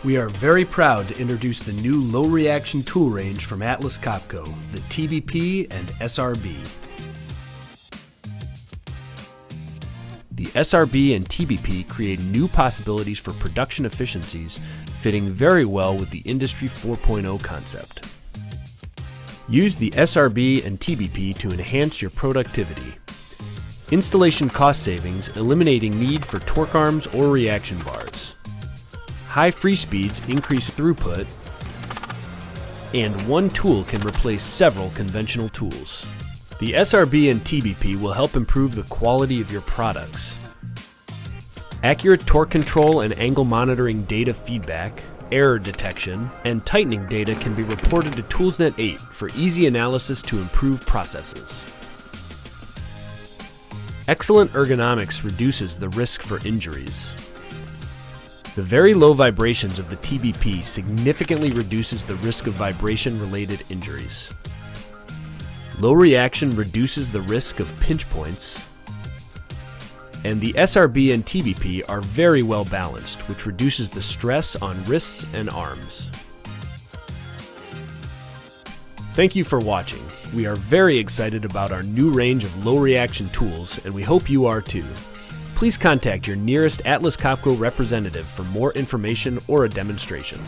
We are very proud to introduce the new low-reaction tool range from Atlas Copco, the TBP and SRB. The SRB and TBP create new possibilities for production efficiencies, fitting very well with the Industry 4.0 concept. Use the SRB and TBP to enhance your productivity. Installation cost savings, eliminating need for torque arms or reaction bars. High free speeds increase throughput, and one tool can replace several conventional tools. The SRB and TBP will help improve the quality of your products. Accurate torque control and angle monitoring data feedback, error detection, and tightening data can be reported to ToolsNet 8 for easy analysis to improve processes. Excellent ergonomics reduces the risk for injuries. The very low vibrations of the TBP significantly reduces the risk of vibration-related injuries. Low reaction reduces the risk of pinch points. And the SRB and TBP are very well balanced, which reduces the stress on wrists and arms. Thank you for watching. We are very excited about our new range of low reaction tools, and we hope you are too. Please contact your nearest Atlas Copco representative for more information or a demonstration.